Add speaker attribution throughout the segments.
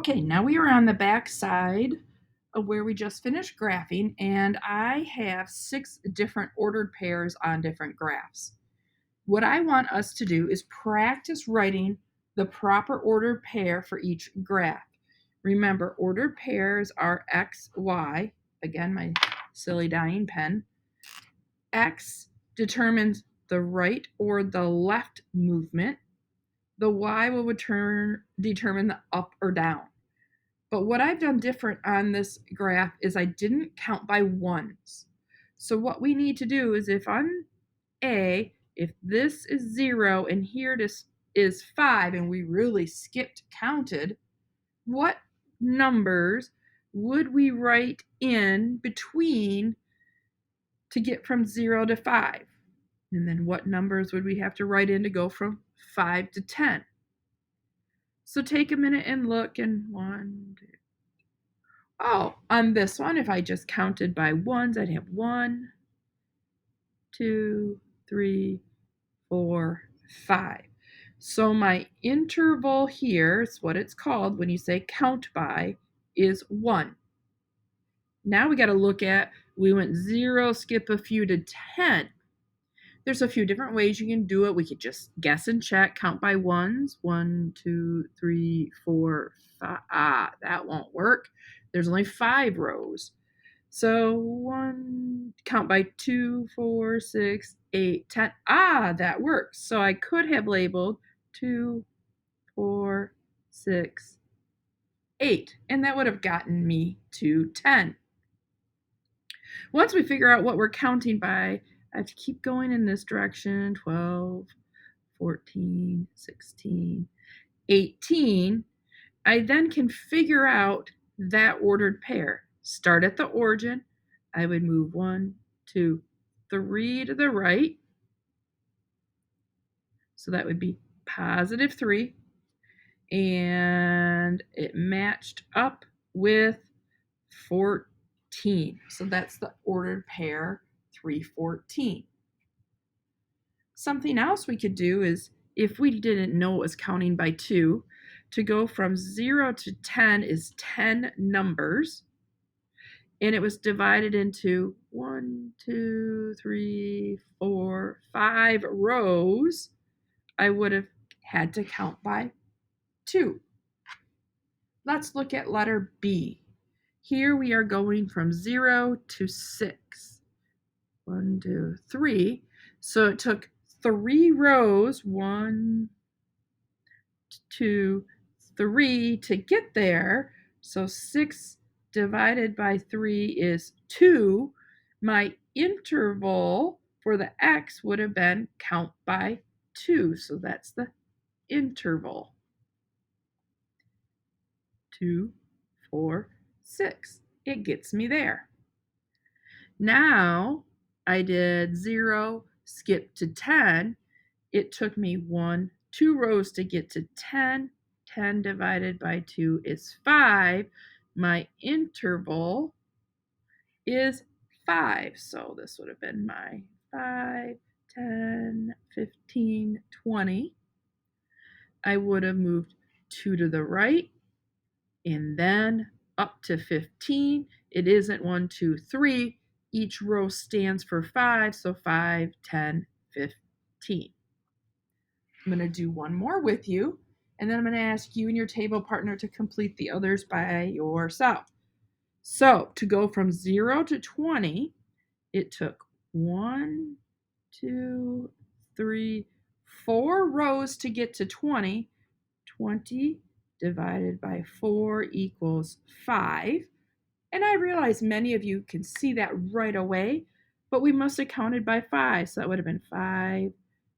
Speaker 1: Okay, now we are on the back side of where we just finished graphing, and I have 6 different ordered pairs on different graphs. What I want us to do is practice writing the proper ordered pair for each graph. Remember, ordered pairs are X, Y. Again, my silly dying pen. X determines the right or the left movement. The Y will determine the up or down. But what I've done different on this graph is I didn't count by ones. So what we need to do is if I'm A, if this is 0 and here this is 5 and we really skipped counted, what numbers would we write in between to get from 0 to 5? And then what numbers would we have to write in to go from 5 to 10? So take a minute and look, and 1, 2. Oh, on this one, if I just counted by ones, I'd have 1, 2, 3, 4, 5. So my interval here is what it's called when you say count by is 1. Now we got to look at, we went 0, skip a few to 10. There's a few different ways you can do it. We could just guess and check, count by ones. 1, 2, 3, 4, 5. That won't work. There's only 5 rows. So count by 2, 4, 6, 8, 10. That works. So I could have labeled 2, 4, 6, 8, and that would have gotten me to 10. Once we figure out what we're counting by, I have to keep going in this direction. 12, 14, 16, 18. I then can figure out that ordered pair. Start at the origin. I would move 1, 2, 3 to the right. So that would be positive 3. And it matched up with 14. So that's the ordered pair 314. Something else we could do is, if we didn't know it was counting by 2, to go from 0 to 10 is 10 numbers. And it was divided into 1, 2, 3, 4, 5 rows. I would have had to count by 2. Let's look at letter B. Here we are going from 0 to 6. 1, 2, 3. So it took 3 rows, 1, 2, 3 to get there. So 6 divided by 3 is 2. My interval for the X would have been count by 2. So that's the interval. 2, 4, 6. It gets me there. Now I did 0, skip to 10. It took me 2 rows to get to 10. 10 divided by 2 is 5. My interval is 5. So this would have been my 5, 10, 15, 20. I would have moved 2 to the right and then up to 15. It isn't 1, 2, 3. Each row stands for 5. So 5, 10, 15. I'm going to do one more with you, and then I'm going to ask you and your table partner to complete the others by yourself. So to go from 0 to 20, it took 1, 2, 3, 4 rows to get to 20. 20 divided by 4 equals 5. And I realize many of you can see that right away, but we must have counted by 5. So that would have been 5,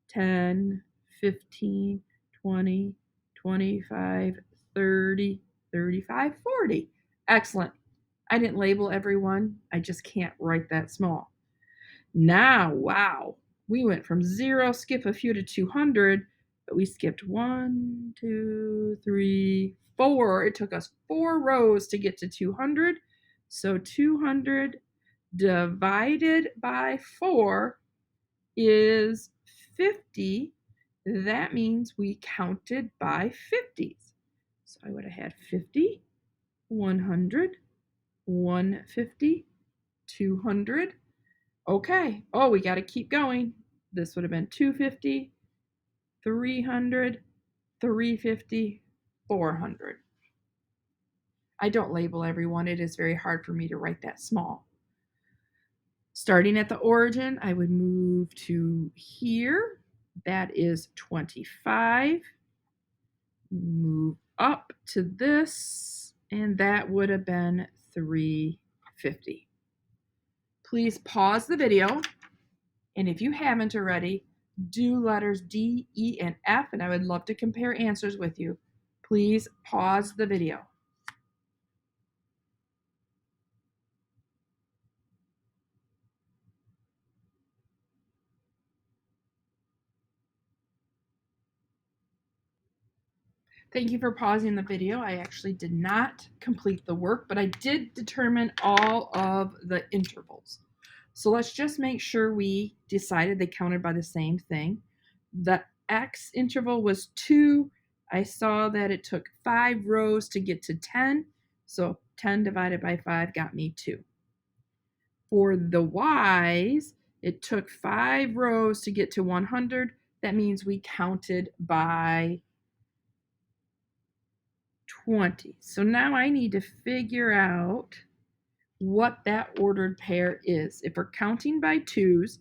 Speaker 1: 10, 15, 20, 25, 30, 35, 40. Excellent. I didn't label everyone. I just can't write that small. Now, wow, we went from 0, skip a few to 200, but we skipped 1, 2, 3, 4. It took us 4 rows to get to 200. So 200 divided by 4 is 50. That means we counted by 50s. So I would have had 50, 100, 150, 200. Okay. Oh, we got to keep going. This would have been 250, 300, 350, 400. I don't label everyone. It is very hard for me to write that small. Starting at the origin, I would move to here. That is 25. Move up to this, and that would have been 350. Please pause the video, and if you haven't already, do letters D, E, and F, and I would love to compare answers with you. Please pause the video. Thank you for pausing the video. I actually did not complete the work, but I did determine all of the intervals. So let's just make sure we decided they counted by the same thing. The X interval was 2. I saw that it took 5 rows to get to 10. So 10 divided by 5 got me 2. For the Y's, it took 5 rows to get to 100. That means we counted by 20. So now I need to figure out what that ordered pair is. If we're counting by 2's,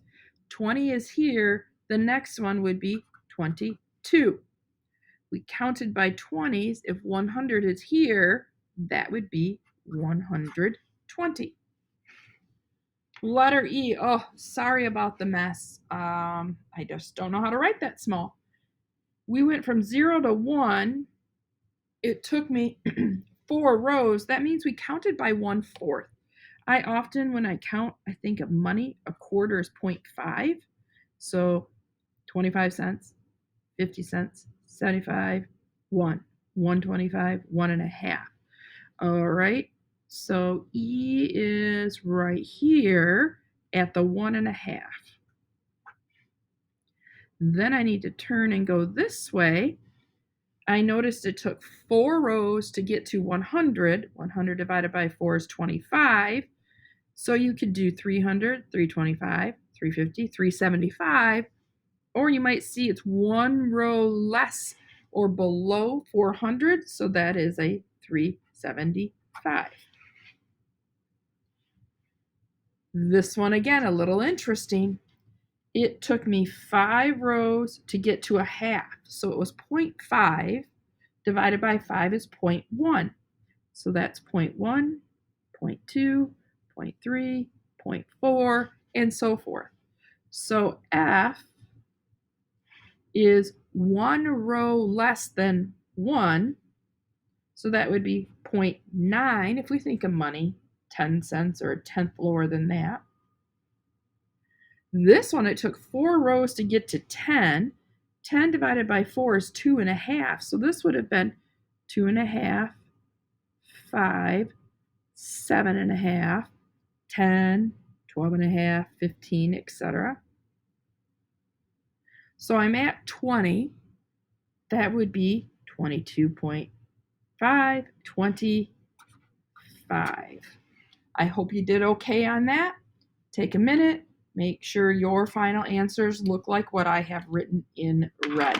Speaker 1: 20 is here, the next one would be 22. We counted by 20's, if 100 is here, that would be 120. Letter E, oh, sorry about the mess. I just don't know how to write that small. We went from 0 to 1. It took me 4 rows. That means we counted by 1/4. I often, when I count, I think of money. A quarter is 0.5. So 25 cents, 50 cents, 75, 1, 125, 1.5. All right. So E is right here at the 1.5. Then I need to turn and go this way. I noticed it took 4 rows to get to 100. 100 divided by 4 is 25. So you could do 300, 325, 350, 375, or you might see it's 1 row less or below 400, so that is a 375. This one again, a little interesting. It took me 5 rows to get to a half, so it was 0.5 divided by 5 is 0.1. So that's 0.1, 0.2, 0.3, 0.4, and so forth. So F is 1 row less than 1. So that would be 0.9 if we think of money, 10 cents or a tenth lower than that. This one, it took 4 rows to get to 10. 10 divided by 4 is 2.5. So this would have been 2.5, 5, 7.5, 10, 12.5, 15, etc. So I'm at 20. That would be 22.5, 25. I hope you did okay on that. Take a minute. Make sure your final answers look like what I have written in red.